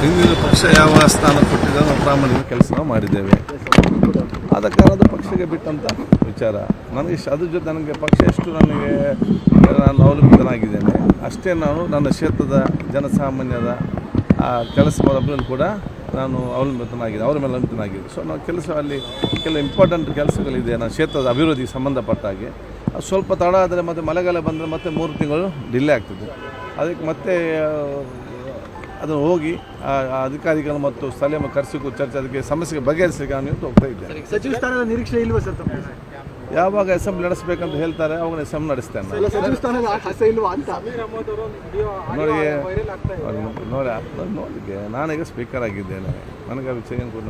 ಹಿಂದಿನ ಪಕ್ಷ ಯಾವ ಸ್ಥಾನ ಕೊಟ್ಟಿದೆ ನಾವು ಪ್ರಾಮಾಣಿಕ ಕೆಲಸ ಮಾಡಿದ್ದೇವೆ. ಆದ ಕಾರಣದ ಪಕ್ಷಕ್ಕೆ ಬಿಟ್ಟಂಥ ವಿಚಾರ ನನಗೆ ಅದ್ರ ಜೊತೆ ನನಗೆ ಪಕ್ಷ ಎಷ್ಟು ನಾನು ಅವಲಂಬಿತನಾಗಿದ್ದೇನೆ ಅಷ್ಟೇ ನಾನು ನನ್ನ ಕ್ಷೇತ್ರದ ಜನಸಾಮಾನ್ಯರ ಕೆಲಸ ಮಾಡೋದ್ರಲ್ಲಿ ಕೂಡ ನಾನು ಅವಲಂಬಿತನಾಗಿದೆ, ಅವರ ಮೇಲೆ ಅವಲಂಬಿತನಾಗಿದೆ. ಸೊ ನಾವು ಕೆಲಸ ಅಲ್ಲಿ ಕೆಲವು ಇಂಪಾರ್ಟೆಂಟ್ ಕೆಲಸಗಳಿದೆ ನನ್ನ ಕ್ಷೇತ್ರದ ಅಭಿವೃದ್ಧಿಗೆ ಸಂಬಂಧಪಟ್ಟ ಹಾಗೆ. ಅದು ಸ್ವಲ್ಪ ತಡ ಆದರೆ ಮತ್ತು ಮಳೆಗಾಲ ಬಂದರೆ ಮತ್ತೆ 3 ತಿಂಗಳು ಡಿಲೇ ಆಗ್ತದೆ. ಅದಕ್ಕೆ ಮತ್ತೆ ಅದನ್ನು ಹೋಗಿ ಅಧಿಕಾರಿಗಳು ಮತ್ತು ಸ್ಥಳೀಯ ಕರೆಸಿ ಚರ್ಚೆ ಅದಕ್ಕೆ ಸಮಸ್ಯೆಗೆ ಬಗೆಹರಿಸಲಿಕ್ಕೆ ನಾನು ಇವತ್ತು ಹೋಗ್ತಾ ಇದ್ದೇನೆ. ಸಚಿವ ಸ್ಥಾನದ ನಿರೀಕ್ಷೆ ಇಲ್ವಾ ಸರ್? ಯಾವಾಗ ಅಸೆಂಬ್ಲಿ ನಡೆಸಬೇಕಂತ ಹೇಳ್ತಾರೆ ಅವಾಗ ಅಸೆಂಬ್ಲಿ ನಡೆಸ್ತೇನೆ. ಸಚಿವ ಸ್ಥಾನದ ಆಸೆ ಇಲ್ವಾ ಅಂತ ನೋಡಿಗೆ ನಾನೀಗ ಸ್ಪೀಕರ್ ಆಗಿದ್ದೇನೆ, ನನಗೆ ಆ ವಿಷಯ ಕೂಡ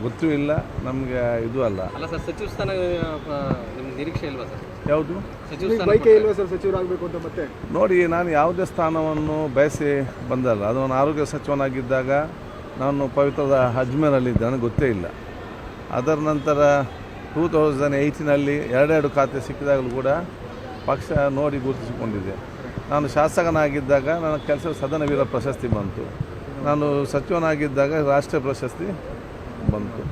ಗೊತ್ತೂ ಇಲ್ಲ, ನಮಗೆ ಇದು ಅಲ್ಲ. ಸಚಿವ ಸ್ಥಾನ ನಿರೀಕ್ಷೆ ಇಲ್ವಾ ಸರ್? ಯಾವುದು ಬೈಕೆ ಇಲ್ವಾ ಸರ್ ಸಚಿವರಾಗಬೇಕು ಅಂತ? ಮತ್ತೆ ನೋಡಿ, ನಾನು ಯಾವುದೇ ಸ್ಥಾನವನ್ನು ಬಯಸಿ ಬಂದಲ್ಲ. ಅದು ನಾನು ಆರೋಗ್ಯ ಸಚಿವನಾಗಿದ್ದಾಗ ನಾನು ಪವಿತ್ರದ ಅಜ್ಮೇರಲ್ಲಿದ್ದೆ, ನನಗೆ ಗೊತ್ತೇ ಇಲ್ಲ. ಅದರ ನಂತರ 2018ನಲ್ಲಿ 2 ಖಾತೆ ಸಿಕ್ಕಿದಾಗಲೂ ಕೂಡ ಪಕ್ಷ ನೋಡಿ ಗುರುತಿಸಿಕೊಂಡಿದೆ. ನಾನು ಶಾಸಕನಾಗಿದ್ದಾಗ ನನ್ನ ಕೆಲಸ ಸದನ ವೀರ ಪ್ರಶಸ್ತಿ ಬಂತು. ನಾನು ಸಚಿವನಾಗಿದ್ದಾಗ ರಾಷ್ಟ್ರೀಯ ಪ್ರಶಸ್ತಿ ಬಂತು.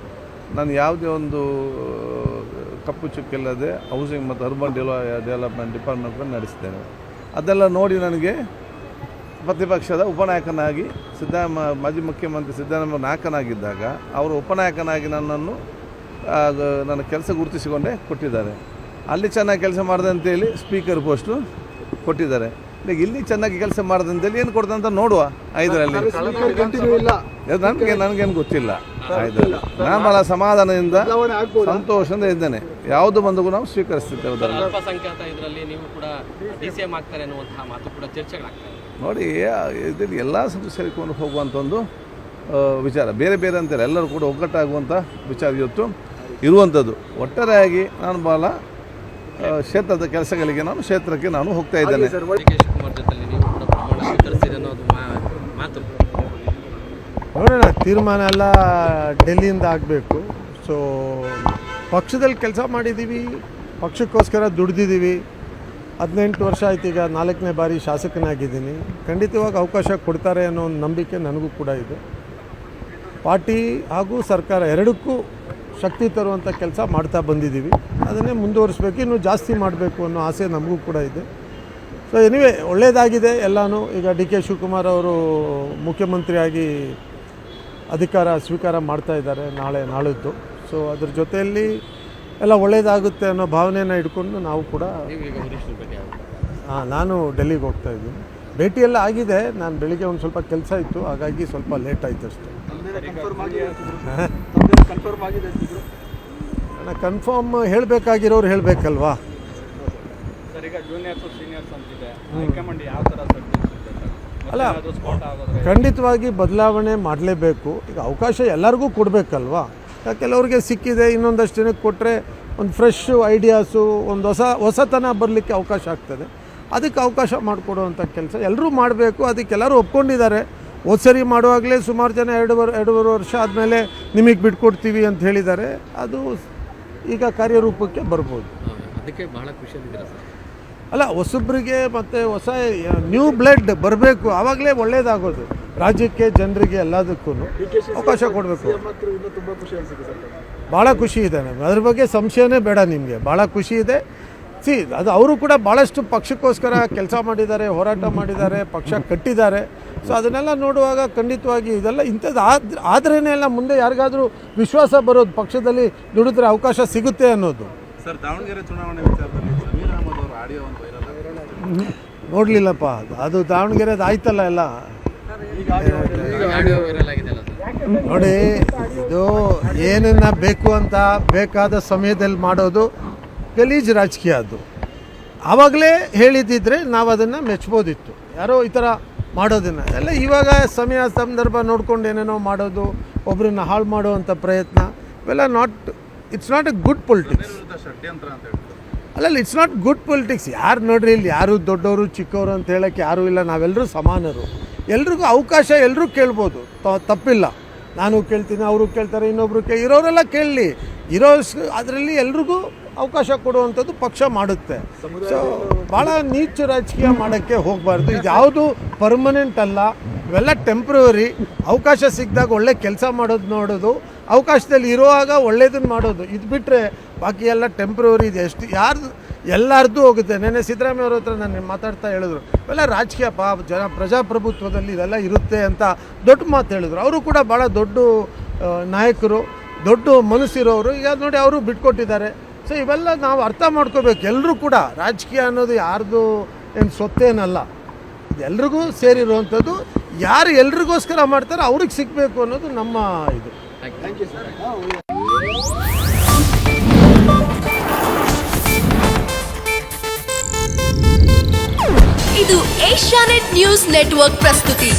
ನಾನು ಯಾವುದೇ ಒಂದು ಕಪ್ಪು ಚುಕ್ಕಿಲ್ಲದೆ ಹೌಸಿಂಗ್ ಮತ್ತು ಅರ್ಬನ್ ಡೆವಲಪ್ಮೆಂಟ್ ಡಿಪಾರ್ಟ್ಮೆಂಟ್ ನಡೆಸ್ತೇನೆ. ಅದೆಲ್ಲ ನೋಡಿ ನನಗೆ ಪ್ರತಿಪಕ್ಷದ ಉಪನಾಯಕನಾಗಿ ಮಾಜಿ ಮುಖ್ಯಮಂತ್ರಿ ಸಿದ್ದರಾಮಯ್ಯ ನಾಯಕನಾಗಿದ್ದಾಗ ಅವರು ಉಪನಾಯಕನಾಗಿ ನನ್ನನ್ನು ನನ್ನ ಕೆಲಸ ಗುರುತಿಸಿಕೊಂಡೇ ಕೊಟ್ಟಿದ್ದಾರೆ. ಅಲ್ಲಿ ಚೆನ್ನಾಗಿ ಕೆಲಸ ಮಾಡಿದೆ ಅಂತೇಳಿ ಸ್ಪೀಕರ್ ಪೋಸ್ಟು ಕೊಟ್ಟಿದ್ದಾರೆ. ಇಲ್ಲಿ ಚೆನ್ನಾಗಿ ಕೆಲಸ ಮಾಡಿದೆ ಅಂತೇಳಿ ಏನು ಕೊಡ್ತಂತ ಅಂತ ನೋಡುವ. 5ರಲ್ಲಿ ನನಗೇನು ಗೊತ್ತಿಲ್ಲ. 5ರಲ್ಲಿ ನಾನು ಭಾಳ ಸಮಾಧಾನದಿಂದ ಸಂತೋಷದಿಂದ ಇದ್ದೇನೆ. ಯಾವುದು ಬಂದಗೂ ನಾವು ಸ್ವೀಕರಿಸ್ತಿದ್ದೇವೆ. ನೋಡಿ, ಇದರಲ್ಲಿ ಎಲ್ಲ ಸೇರಿಕೊಂಡು ಹೋಗುವಂಥ ಒಂದು ವಿಚಾರ ಬೇರೆ ಬೇರೆ ಅಂತಾರೆ, ಎಲ್ಲರೂ ಕೂಡ ಒಗ್ಗಟ್ಟಾಗುವಂಥ ವಿಚಾರ ಇವತ್ತು ಇರುವಂಥದ್ದು. ಒಟ್ಟಾರೆಯಾಗಿ ನಾನು ಭಾಳ ಕ್ಷೇತ್ರದ ಕೆಲಸಗಳಿಗೆ ಕ್ಷೇತ್ರಕ್ಕೆ ನಾನು ಹೋಗ್ತಾ ಇದ್ದೇನೆ. ನೋಡೋಣ, ತೀರ್ಮಾನ ಎಲ್ಲ ಡೆಲ್ಲಿಯಿಂದ ಆಗಬೇಕು. ಸೊ ಪಕ್ಷದಲ್ಲಿ ಕೆಲಸ ಮಾಡಿದ್ದೀವಿ, ಪಕ್ಷಕ್ಕೋಸ್ಕರ ದುಡ್ದಿದ್ದೀವಿ. 18 ವರ್ಷ ಆಯ್ತು, ಈಗ 4ನೇ ಬಾರಿ ಶಾಸಕನಾಗಿದ್ದೀನಿ. ಖಂಡಿತವಾಗಿ ಅವಕಾಶ ಕೊಡ್ತಾರೆ ಅನ್ನೋ ಒಂದು ನಂಬಿಕೆ ನನಗೂ ಕೂಡ ಇದೆ. ಪಾರ್ಟಿ ಹಾಗೂ ಸರ್ಕಾರ ಎರಡಕ್ಕೂ ಶಕ್ತಿ ತರುವಂಥ ಕೆಲಸ ಮಾಡ್ತಾ ಬಂದಿದ್ದೀವಿ. ಅದನ್ನೇ ಮುಂದುವರಿಸಬೇಕು, ಇನ್ನೂ ಜಾಸ್ತಿ ಮಾಡಬೇಕು ಅನ್ನೋ ಆಸೆ ನಮಗೂ ಕೂಡ ಇದೆ. ಸೊ ಎನಿವೆ ಒಳ್ಳೆಯದಾಗಿದೆ ಎಲ್ಲನೂ. ಈಗ ಡಿ ಕೆ ಶಿವಕುಮಾರ್ ಅವರು ಮುಖ್ಯಮಂತ್ರಿಯಾಗಿ ಅಧಿಕಾರ ಸ್ವೀಕಾರ ಮಾಡ್ತಾ ಇದ್ದಾರೆ ನಾಳಿದ್ದು. ಸೊ ಅದ್ರ ಜೊತೆಯಲ್ಲಿ ಎಲ್ಲ ಒಳ್ಳೆಯದಾಗುತ್ತೆ ಅನ್ನೋ ಭಾವನೆಯನ್ನು ಇಟ್ಕೊಂಡು ನಾವು ಕೂಡ ನಾನು ಡೆಲ್ಲಿಗೆ ಹೋಗ್ತಾ ಇದ್ದೀನಿ. ಭೇಟಿಯೆಲ್ಲ ಆಗಿದೆ. ನಾನು ಬೆಳಿಗ್ಗೆ ಒಂದು ಸ್ವಲ್ಪ ಕೆಲಸ ಇತ್ತು, ಹಾಗಾಗಿ ಸ್ವಲ್ಪ ಲೇಟ್ ಆಯಿತು ಅಷ್ಟೇ. ಕನ್ಫರ್ಮ್ ಹೇಳಬೇಕಾಗಿರೋರು ಹೇಳಬೇಕಲ್ವಾ? ಅಲ್ಲ, ಖಂಡಿತವಾಗಿ ಬದಲಾವಣೆ ಮಾಡಲೇಬೇಕು. ಈಗ ಅವಕಾಶ ಎಲ್ಲರಿಗೂ ಕೊಡಬೇಕಲ್ವಾ? ಕೆಲವ್ರಿಗೆ ಸಿಕ್ಕಿದೆ, ಇನ್ನೊಂದಷ್ಟು ಜನಕ್ಕೆ ಕೊಟ್ಟರೆ ಒಂದು ಫ್ರೆಶ್ ಐಡಿಯಾಸು, ಒಂದು ಹೊಸತನ ಬರಲಿಕ್ಕೆ ಅವಕಾಶ ಆಗ್ತದೆ. ಅದಕ್ಕೆ ಅವಕಾಶ ಮಾಡಿಕೊಡುವಂಥ ಕೆಲಸ ಎಲ್ಲರೂ ಮಾಡಬೇಕು. ಅದಕ್ಕೆಲ್ಲರೂ ಒಪ್ಕೊಂಡಿದ್ದಾರೆ. ಸರಿ ಮಾಡುವಾಗಲೇ ಸುಮಾರು ಜನ 2.5 ವರ್ಷ ಆದಮೇಲೆ ನಿಮಗೆ ಬಿಟ್ಕೊಡ್ತೀವಿ ಅಂತ ಹೇಳಿದ್ದಾರೆ. ಅದು ಈಗ ಕಾರ್ಯರೂಪಕ್ಕೆ ಬರ್ಬೋದು. ಅದಕ್ಕೆ ಭಾಳ ಖುಷಿಯಾಗಿದ್ದೀರಾ ಸರ್? ಅಲ್ಲ, ಹೊಸಬ್ರಿಗೆ ಮತ್ತು ಹೊಸ ನ್ಯೂ ಬ್ಲಡ್ ಬರಬೇಕು, ಆವಾಗಲೇ ಒಳ್ಳೆಯದಾಗೋದು ರಾಜ್ಯಕ್ಕೆ, ಜನರಿಗೆ, ಎಲ್ಲದಕ್ಕೂ ಅವಕಾಶ ಕೊಡಬೇಕು. ಭಾಳ ಖುಷಿ ಇದೆ ನಮಗೆ, ಅದ್ರ ಬಗ್ಗೆ ಸಂಶಯನೇ ಬೇಡ ನಿಮಗೆ. ಭಾಳ ಖುಷಿ ಇದೆ. ಅದು ಅವರು ಕೂಡ ಭಾಳಷ್ಟು ಪಕ್ಷಕ್ಕೋಸ್ಕರ ಕೆಲಸ ಮಾಡಿದ್ದಾರೆ, ಹೋರಾಟ ಮಾಡಿದ್ದಾರೆ, ಪಕ್ಷ ಕಟ್ಟಿದ್ದಾರೆ. ಸೊ ಅದನ್ನೆಲ್ಲ ನೋಡುವಾಗ ಖಂಡಿತವಾಗಿ ಇದೆಲ್ಲ ಇಂಥದ್ದು ಆದ್ರೇ ಎಲ್ಲ ಮುಂದೆ ಯಾರಿಗಾದರೂ ವಿಶ್ವಾಸ ಬರೋದು, ಪಕ್ಷದಲ್ಲಿ ದುಡಿದ್ರೆ ಅವಕಾಶ ಸಿಗುತ್ತೆ ಅನ್ನೋದು. ಸರ್, ದಾವಣಗೆರೆ ಚುನಾವಣೆ ವಿಚಾರದಲ್ಲಿ ಸಮೀರ್ ಅಹಮದ್ ಅವರ ಆಡಿಯೋ ಒಂದು ವೈರಲ್ ನೋಡಲಿಲ್ಲಪ್ಪ. ಅದು ದಾವಣಗೆರೆದು ಆಯ್ತಲ್ಲ ಎಲ್ಲ. ನೋಡಿ, ಇದು ಏನನ್ನ ಬೇಕು ಅಂತ ಬೇಕಾದ ಸಮಯದಲ್ಲಿ ಮಾಡೋದು ಗಲೀಜು ರಾಜಕೀಯ. ಅದು ಆವಾಗಲೇ ಹೇಳಿದ್ದಿದ್ರೆ ನಾವು ಅದನ್ನು ಮೆಚ್ಬೋದಿತ್ತು. ಯಾರೋ ಈ ಥರ ಮಾಡೋದನ್ನು ಎಲ್ಲ ಇವಾಗ ಸಮಯ ಸಂದರ್ಭ ನೋಡ್ಕೊಂಡು ಏನೇನೋ ಮಾಡೋದು, ಒಬ್ಬರನ್ನ ಹಾಳು ಮಾಡುವಂಥ ಪ್ರಯತ್ನ, ಇವೆಲ್ಲ it's not A good politics. ಅಲ್ಲ, ಇಟ್ಸ್ ನಾಟ್ ಗುಡ್ ಪೊಲಿಟಿಕ್ಸ್. ಯಾರು ನೋಡ್ರಿ, ಇಲ್ಲಿ ಯಾರು ದೊಡ್ಡವರು ಚಿಕ್ಕವರು ಅಂತ ಹೇಳೋಕ್ಕೆ ಯಾರೂ ಇಲ್ಲ. ನಾವೆಲ್ಲರೂ ಸಮಾನರು, ಎಲ್ರಿಗೂ ಅವಕಾಶ ಎಲ್ಲರೂ ಕೇಳ್ಬೋದು, ತಪ್ಪಿಲ್ಲ. ನಾನು ಕೇಳ್ತೀನಿ, ಅವರು ಕೇಳ್ತಾರೆ, ಇನ್ನೊಬ್ರು ಇರೋರೆಲ್ಲ ಕೇಳಲಿ. ಅದರಲ್ಲಿ ಎಲ್ರಿಗೂ ಅವಕಾಶ ಕೊಡುವಂಥದ್ದು ಪಕ್ಷ ಮಾಡುತ್ತೆ. ಸೊ ಭಾಳ ನೀಚ ರಾಜಕೀಯ ಮಾಡೋಕ್ಕೆ ಹೋಗಬಾರ್ದು. ಇದು ಯಾವುದು ಪರ್ಮನೆಂಟ್ ಅಲ್ಲ. ಇವೆಲ್ಲ ಟೆಂಪ್ರವರಿ. ಅವಕಾಶ ಸಿಕ್ಕಿದಾಗ ಒಳ್ಳೆ ಕೆಲಸ ಮಾಡೋದು ನೋಡೋದು, ಅವಕಾಶದಲ್ಲಿ ಇರುವಾಗ ಒಳ್ಳೇದನ್ನು ಮಾಡೋದು, ಇದು ಬಿಟ್ಟರೆ ಬಾಕಿ ಎಲ್ಲ ಟೆಂಪ್ರವರಿ ಇದೆ. ಎಲ್ಲರದ್ದು ಹೋಗುತ್ತೆ. ನೆನ್ನೆ ಸಿದ್ದರಾಮಯ್ಯ ಅವ್ರ ಹತ್ರ ನಾನು ಮಾತಾಡ್ತಾ ಹೇಳಿದ್ರು, ಇವೆಲ್ಲ ರಾಜಕೀಯ ಪ್ರಜಾಪ್ರಭುತ್ವದಲ್ಲಿ ಇದೆಲ್ಲ ಇರುತ್ತೆ ಅಂತ ದೊಡ್ಡ ಮಾತು ಹೇಳಿದ್ರು. ಅವರು ಕೂಡ ಭಾಳ ದೊಡ್ಡ ನಾಯಕರು, ದೊಡ್ಡ ಮನಸ್ಸಿರೋರು. ಈಗ ನೋಡಿ ಅವರು ಬಿಟ್ಕೊಟ್ಟಿದ್ದಾರೆ. ಸೊ ಇವೆಲ್ಲ ನಾವು ಅರ್ಥ ಮಾಡ್ಕೋಬೇಕು. ಎಲ್ಲರೂ ಕೂಡ ರಾಜಕೀಯ ಅನ್ನೋದು ಯಾರ್ದು ಏನು ಸೊತ್ತೇನಲ್ಲ, ಇದೆಲ್ರಿಗೂ ಸೇರಿರುವಂಥದ್ದು. ಯಾರು ಎಲ್ರಿಗೋಸ್ಕರ ಮಾಡ್ತಾರೋ ಅವ್ರಿಗೆ ಸಿಗಬೇಕು ಅನ್ನೋದು ನಮ್ಮ ಇದು. Thank you sir. ಇದು ಏಷ್ಯಾನೆಟ್ ನ್ಯೂಸ್ ನೆಟ್ವರ್ಕ್ ಪ್ರಸ್ತುತಿ.